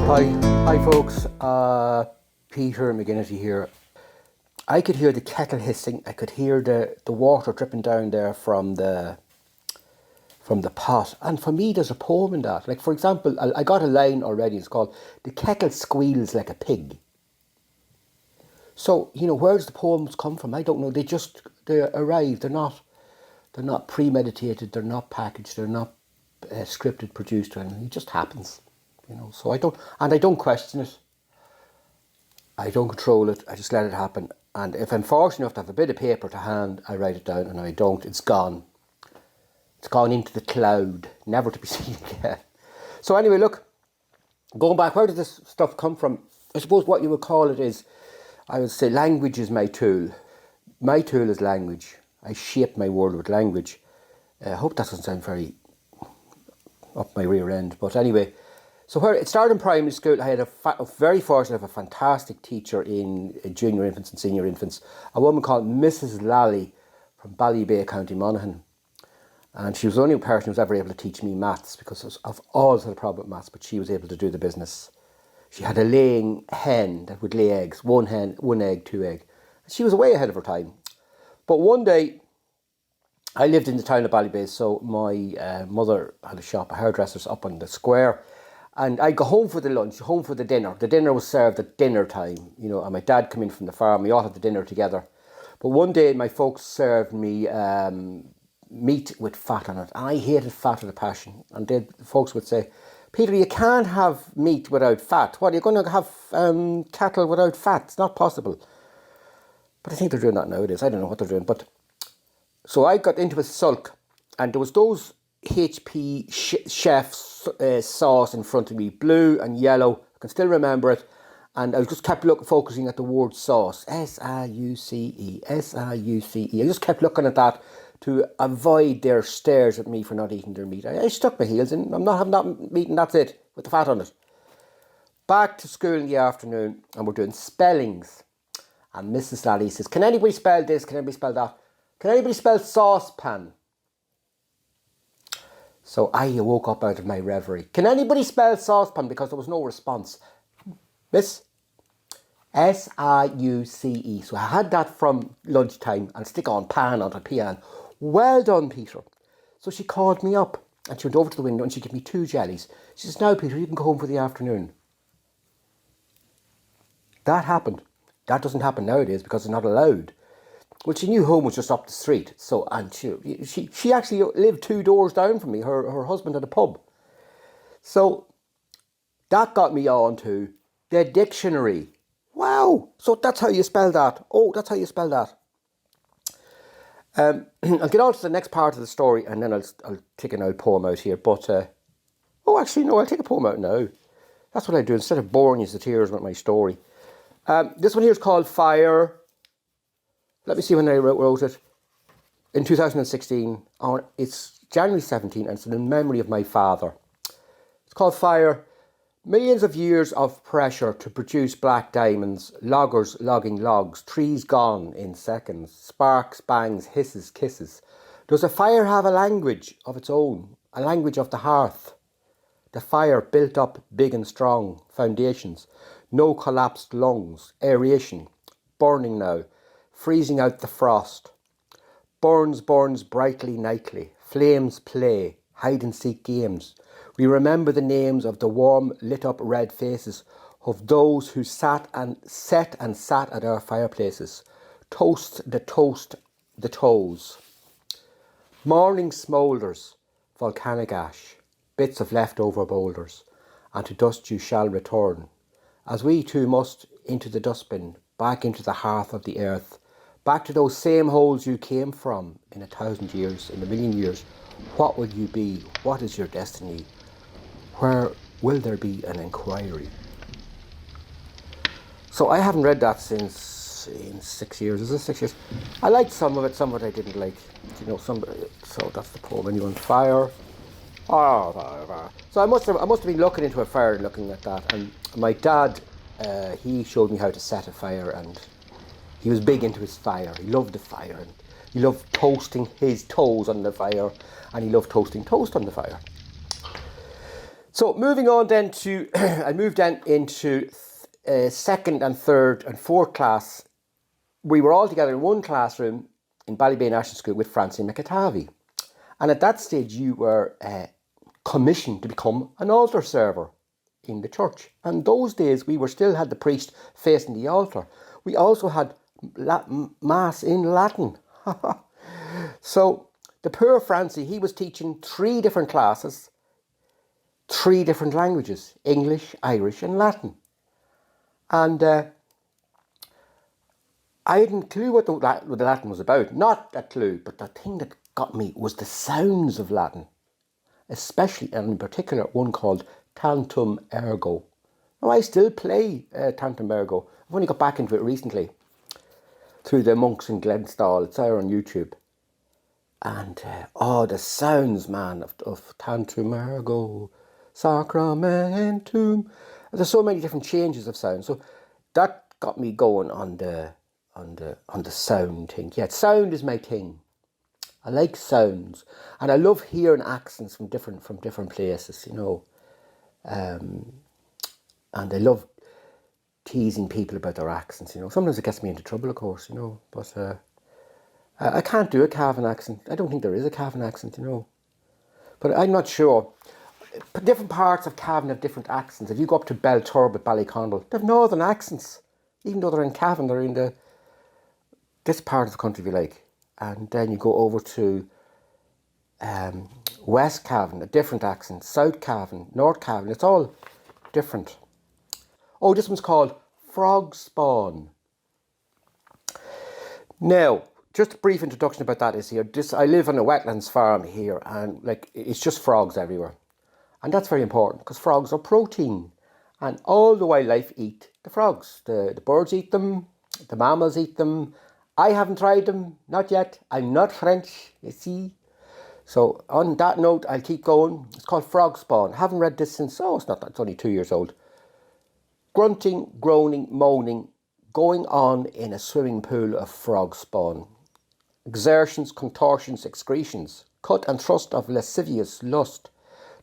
Hi folks, Peter McGinnity here. I could hear the kettle hissing, I could hear the water dripping down there from the pot, and for me there's a poem in that. Like, for example, I got a line already, it's called "The kettle squeals like a pig." So, where does the poems come from? I don't know, they arrive, they're not premeditated, they're not packaged, they're not scripted, produced or anything, it just happens. So I don't question it. I don't control it. I just let it happen. And if I'm fortunate enough to have a bit of paper to hand, I write it down, and I don't, it's gone. It's gone into the cloud, never to be seen again. So anyway, look, going back, where did this stuff come from? I suppose what you would call it is, I would say language is my tool. My tool is language. I shape my world with language. I hope that doesn't sound very up my rear end, but anyway. So where it started in primary school, I had very fortunate to have a fantastic teacher in junior infants and senior infants, a woman called Mrs. Lally from Ballybay, County Monaghan. And she was the only person who was ever able to teach me maths, because I've always had a problem with maths, but she was able to do the business. She had a laying hen that would lay eggs, one hen, one egg, two egg. She was way ahead of her time. But one day, I lived in the town of Ballybay, so my mother had a shop, a hairdresser's up on the square. And I'd go home for the lunch, home for the dinner. The dinner was served at dinner time, and my dad came in from the farm. We all had the dinner together. But one day my folks served me meat with fat on it. And I hated fat with a passion. And the folks would say, "Peter, you can't have meat without fat. What, are you going to have cattle without fat? It's not possible." But I think they're doing that nowadays. I don't know what they're doing. But so I got into a sulk, and there was those HP chef's sauce in front of me, blue and yellow. I can still remember it, and I just kept focusing at the word sauce, S-A-U-C-E, S-A-U-C-E. I just kept looking at that to avoid their stares at me for not eating their meat. I stuck my heels in. I'm not having that meat, and that's it, with the fat on it. Back to school in the afternoon, and we're doing spellings, and Mrs. Lally says, "Can anybody spell this? Can anybody spell that? Can anybody spell saucepan?" So I woke up out of my reverie. "Can anybody spell saucepan?" Because there was no response. Miss, S-I-U-C-E. So I had that from lunchtime, and stick on pan onto piano. "Well done, Peter." So she called me up, and she went over to the window, and she gave me 2 jellies. She says, "Now, Peter, you can go home for the afternoon." That happened. That doesn't happen nowadays because it's not allowed. Well, she knew home was just up the street. So, and she actually lived 2 doors down from me. Her husband had a pub. So that got me on to the dictionary. Wow. So that's how you spell that. Oh, that's how you spell that. I'll get on to the next part of the story, and then I'll take an old poem out here. But, actually, no, I'll take a poem out now. That's what I do instead of boring you to tears with my story. This one here is called Fire. Let me see when I wrote it. In 2016. It's January 17, and it's in memory of my father. It's called Fire. Millions of years of pressure to produce black diamonds. Loggers logging logs. Trees gone in seconds. Sparks, bangs, hisses, kisses. Does a fire have a language of its own? A language of the hearth? The fire built up big and strong. Foundations. No collapsed lungs. Aeration. Burning now. Freezing out the frost. Burns brightly nightly. Flames play. Hide and seek games. We remember the names of the warm lit up red faces of those who sat at our fireplaces. Toast the toes. Morning smoulders. Volcanic ash. Bits of leftover boulders. And to dust you shall return. As we too must into the dustbin. Back into the hearth of the earth. Back to those same holes you came from in 1,000 years, in 1,000,000 years. What will you be? What is your destiny? Where will there be an inquiry? So I haven't read that since in 6 years. Is it 6 years? I liked some of it I didn't like. So that's the poem. Anyone? Fire. Fire. So I must have been looking into a fire and looking at that. And my dad, he showed me how to set a fire, and he was big into his fire. He loved the fire, and he loved toasting his toes on the fire, and he loved toasting toast on the fire. So moving on then to, I moved then into second and third and fourth class. We were all together in one classroom in Ballybay National School with Francine McAtavey. And at that stage you were commissioned to become an altar server in the church. And those days we still had the priest facing the altar. We also had Mass in Latin. So the poor Francie, he was teaching 3 different classes, 3 different languages, English, Irish and Latin. And I hadn't a clue what the Latin was about. Not a clue, but the thing that got me was the sounds of Latin. Especially, and in particular, one called Tantum Ergo. Now, I still play Tantum Ergo. I've only got back into it recently through the monks in Glenstall. It's there on YouTube. And, the sounds, man, of Tantum Ergo, Sacramentum. There's so many different changes of sound. So that got me going on the sound thing. Yeah, sound is my thing. I like sounds, and I love hearing accents from different places, you know. And I love teasing people about their accents, you know. Sometimes it gets me into trouble, of course, you know. But I can't do a Cavan accent. I don't think there is a Cavan accent, you know. But I'm not sure. Different parts of Cavan have different accents. If you go up to Belturbet, Ballycondle, they have northern accents. Even though they're in Cavan, they're in this part of the country, if you like. And then you go over to West Cavan, a different accent. South Cavan, North Cavan, it's all different. Oh, this one's called Frog Spawn. Now, just a brief introduction about that is here. I live on a wetlands farm here, and like it's just frogs everywhere. And that's very important because frogs are protein. And all the wildlife eat the frogs. The birds eat them, the mammals eat them. I haven't tried them, not yet. I'm not French, you see. So on that note, I'll keep going. It's called Frog Spawn. I haven't read this since, it's only 2 years old. Grunting, groaning, moaning, going on in a swimming pool of frog spawn. Exertions, contortions, excretions, cut and thrust of lascivious lust.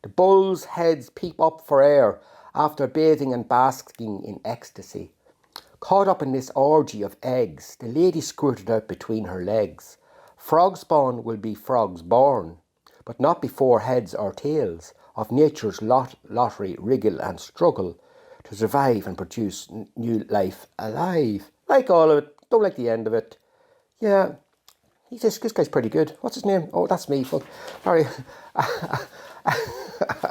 The bulls' heads peep up for air after bathing and basking in ecstasy. Caught up in this orgy of eggs, the lady squirted out between her legs. Frog spawn will be frogs born, but not before heads or tails of nature's lottery, wriggle and struggle to survive and produce new life alive. Like all of it, don't like the end of it. Yeah, this guy's pretty good. What's his name? Oh, that's me. Sorry, I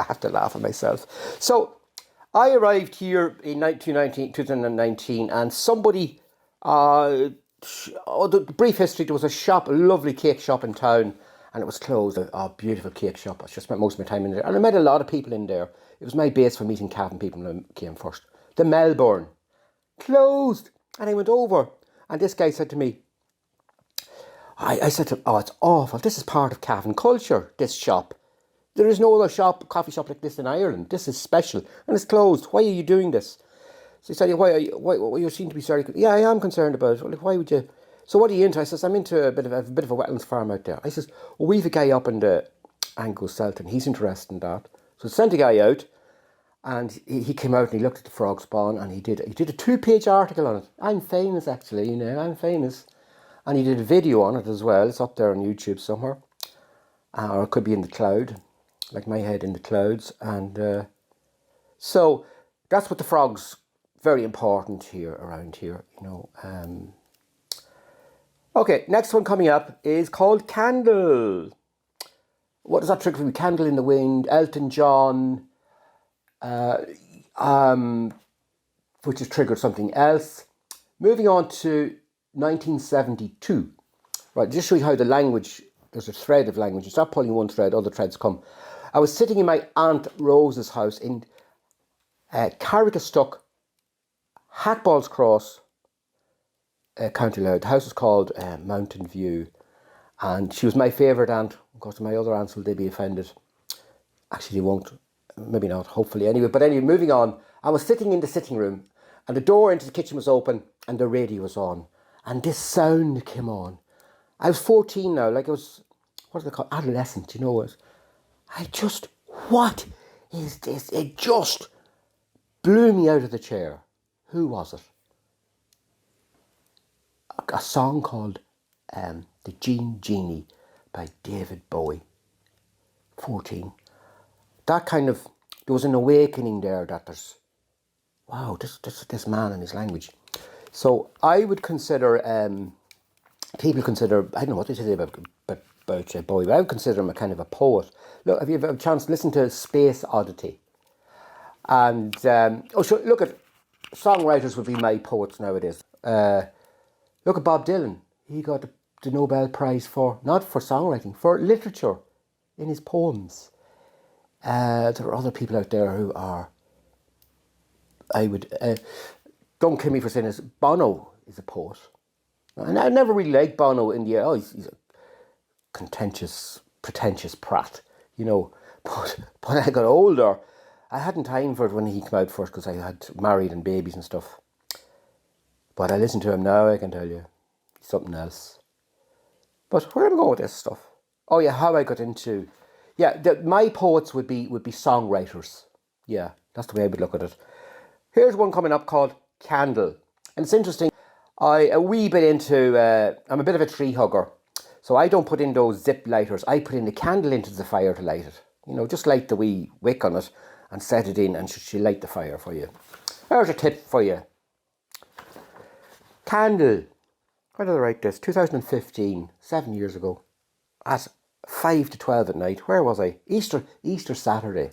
have to laugh at myself. So, I arrived here in 2019 and somebody, the brief history, there was a shop, a lovely cake shop in town, and it was closed. A beautiful cake shop. I just spent most of my time in there. And I met a lot of people in there. It was my base for meeting Cavan people when I came first. The Melbourne. Closed. And I went over, and this guy said to me, I said to him, oh, it's awful. This is part of Cavan culture, this shop. There is no other coffee shop like this in Ireland. This is special. And it's closed. Why are you doing this? So he said, why you seem to be sorry. Yeah, I am concerned about it. Like, why would you? So what are you into? I says, I'm into a bit of a wetlands farm out there. I says, well, we've a guy up in the Anglo-Celtic. He's interested in that. So I sent a guy out, and he came out and he looked at the frog spawn, and he did a 2-page article on it. I'm famous, actually, you know, I'm famous. And he did a video on it as well. It's up there on YouTube somewhere. Or it could be in the cloud. Like my head in the clouds. And so that's what the frogs, very important here, around here, you know. Okay, next one coming up is called Candle. What does that trigger me? Candle in the Wind, Elton John, which has triggered something else. Moving on to 1972. Right, just show you how the language, there's a thread of language. You start pulling one thread, other threads come. I was sitting in my Aunt Rose's house in Carrigastuck, Hackballs Cross, County Louth. The house is called Mountain View. And she was my favourite aunt. Of course, my other aunts, will they be offended? Actually, they won't. Maybe not, hopefully. But anyway, moving on. I was sitting in the sitting room and the door into the kitchen was open and the radio was on. And this sound came on. I was 14 now, like I was, what do they call, adolescent, you know what? What is this? It just blew me out of the chair. Who was it? A song called The Gene Genie by David Bowie. 14. That kind of, there was an awakening there that there's, wow, this man and his language. So I would consider, people consider, I don't know what they say about Bowie, but I would consider him a kind of a poet. Look, have you ever had a chance to listen to Space Oddity? And, look at, songwriters would be my poets nowadays. Look at Bob Dylan. He got the Nobel Prize not for songwriting, for literature in his poems. There are other people out there who are, don't kill me for saying this, Bono is a poet. And I never really liked Bono in the, he's a pretentious prat, you know. But when I got older, I hadn't time for it when he came out first because I had married and babies and stuff. But I listen to him now, I can tell you, he's something else. But where am I going with this stuff? Oh yeah, how I got into, my poets would be songwriters. Yeah, that's the way I would look at it. Here's one coming up called Candle. And it's interesting, I'm a bit of a tree hugger. So I don't put in those zip lighters. I put in the candle into the fire to light it. You know, just light the wee wick on it and set it in and she'll light the fire for you. There's a tip for you. Candle. Where did I write this? 2015, 7 years ago. At 5 to 12 at night. Where was I? Easter Saturday.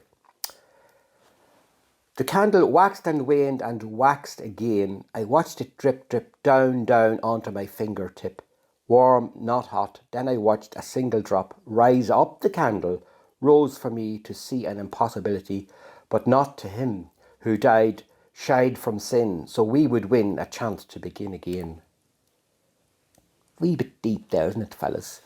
The candle waxed and waned and waxed again. I watched it drip, drip, down, down onto my fingertip. Warm, not hot. Then I watched a single drop rise up the candle, rose for me to see an impossibility, but not to him who died, shied from sin, so we would win a chance to begin again. Wee bit deep there, isn't it, fellas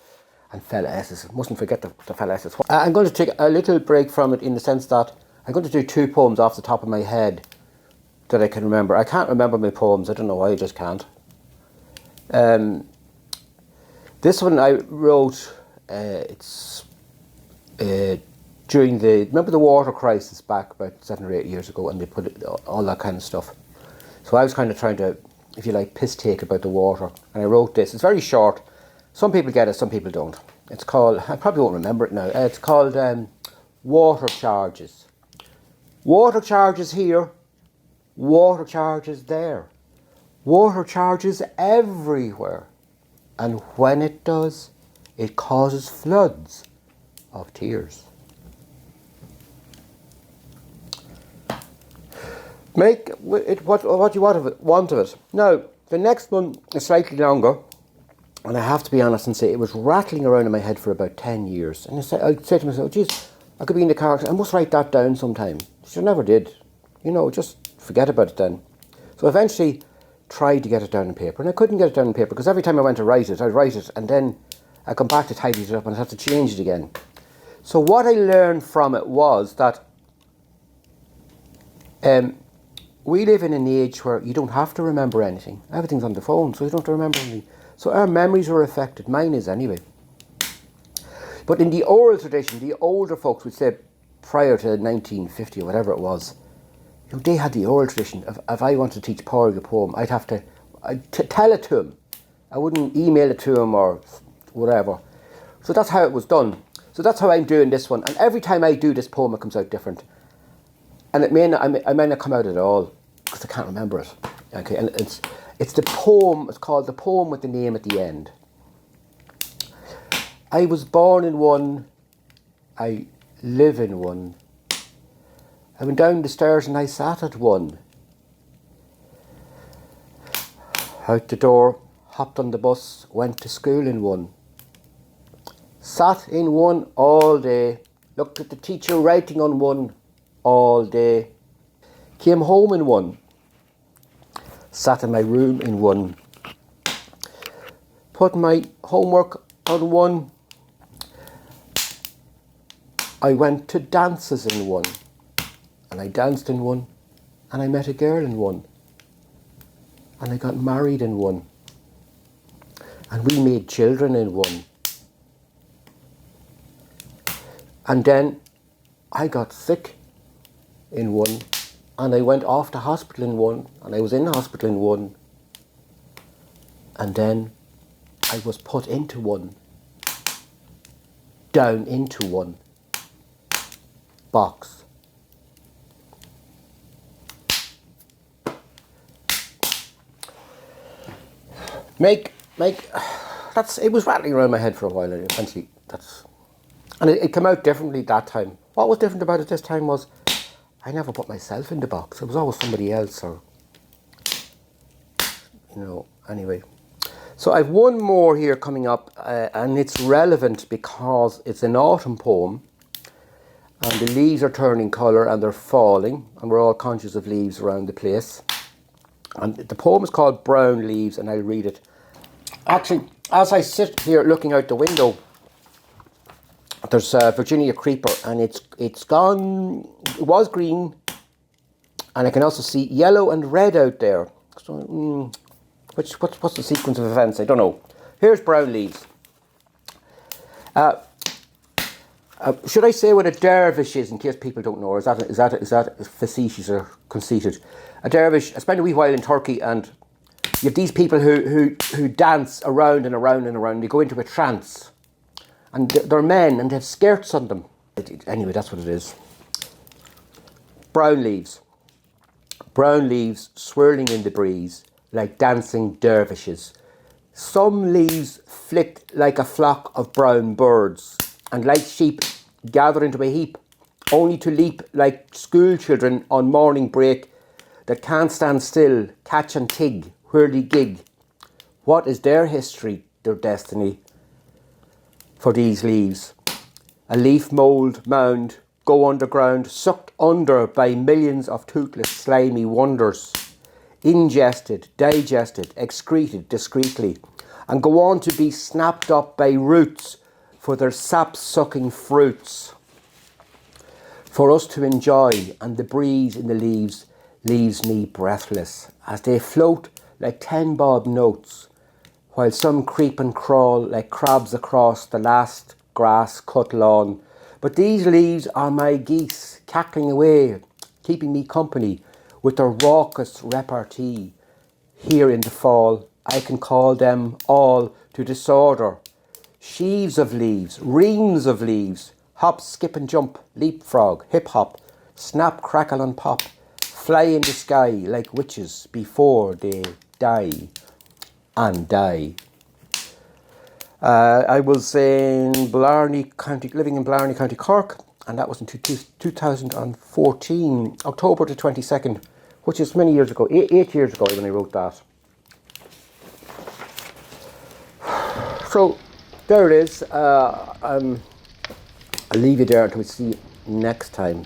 and fellasses? Mustn't forget the fellasses. I'm going to take a little break from it in the sense that I'm going to do 2 poems off the top of my head that I can remember. I can't remember my poems. I don't know why, I just can't. This one I wrote, it's during remember the water crisis back about 7 or 8 years ago, and they put all that kind of stuff. So I was kind of trying to, if you like, piss take about the water. And I wrote this. It's very short. Some people get it, some people don't. It's called, I probably won't remember it now. It's called Water Charges. Water charges here, water charges there. Water charges everywhere. And when it does, it causes floods of tears. Make it what you want of it. Now, the next one is slightly longer, and I have to be honest and say it was rattling around in my head for about 10 years. And I'd say to myself, geez, I could be in the car, I must write that down sometime. So I never did. You know, just forget about it then. So eventually tried to get it down on paper, and I couldn't get it down on paper because every time I went to write it, I'd write it, and then I'd come back to tidy it up and I'd have to change it again. So what I learned from it was that we live in an age where you don't have to remember anything. Everything's on the phone, so you don't have to remember anything. So our memories are affected. Mine is anyway. But in the oral tradition, the older folks would say prior to 1950 or whatever it was, you know, they had the oral tradition. If I wanted to teach Paul a poem, I'd have to tell it to him. I wouldn't email it to him or whatever. So that's how it was done. So that's how I'm doing this one. And every time I do this poem, it comes out different. And I may not come out at all because I can't remember it. Okay, and it's the poem. It's called The Poem with the Name at the End. I was born in one. I live in one. I went down the stairs and I sat at one. Out the door, hopped on the bus, went to school in one. Sat in one all day. Looked at the teacher writing on one all day. Came home in one. Sat in my room in one. Put my homework on one. I went to dances in one. And I danced in one. And I met a girl in one. And I got married in one. And we made children in one. And then I got sick in one, and I went off to hospital in one, and I was in hospital in one, and then I was put into one, down into one box. It was rattling around my head for a while, and eventually it came out differently that time. What was different about it this time was I never put myself in the box. It was always somebody else, or, anyway. So I've one more here coming up, and it's relevant because it's an autumn poem, and the leaves are turning colour and they're falling, and we're all conscious of leaves around the place. And the poem is called Brown Leaves, and I'll read it. Actually, as I sit here looking out the window, there's a Virginia creeper, and it's gone. It was green, and I can also see yellow and red out there. So, what's the sequence of events? I don't know. Here's Brown Leaves. Should I say what a dervish is, in case people don't know, or is that facetious or conceited? A dervish. I spent a wee while in Turkey, and you have these people who dance around and around and around. They go into a trance, and they're men, and they have skirts on them. Anyway, that's what it is. Brown leaves. Brown leaves swirling in the breeze like dancing dervishes. Some leaves flit like a flock of brown birds, and like sheep gather into a heap, only to leap like school children on morning break that can't stand still, catch and tig, whirly-gig. What is their history, their destiny? For these leaves, a leaf mould mound, go underground, sucked under by millions of toothless, slimy wonders, ingested, digested, excreted discreetly, and go on to be snapped up by roots for their sap-sucking fruits, for us to enjoy, and the breeze in the leaves leaves me breathless, as they float like 10 bob notes, while some creep and crawl like crabs across the last grass-cut lawn. But these leaves are my geese, cackling away, keeping me company with their raucous repartee. Here in the fall, I can call them all to disorder. Sheaves of leaves, reams of leaves, hop, skip and jump, leapfrog, hip-hop, snap, crackle and pop, fly in the sky like witches before they die and die. I was in Blarney County, living in Blarney County, Cork, and that was in 2014, October the 22nd, which is many years ago, 8 years ago when I wrote that. So there it is. I'll leave you there until we see you next time.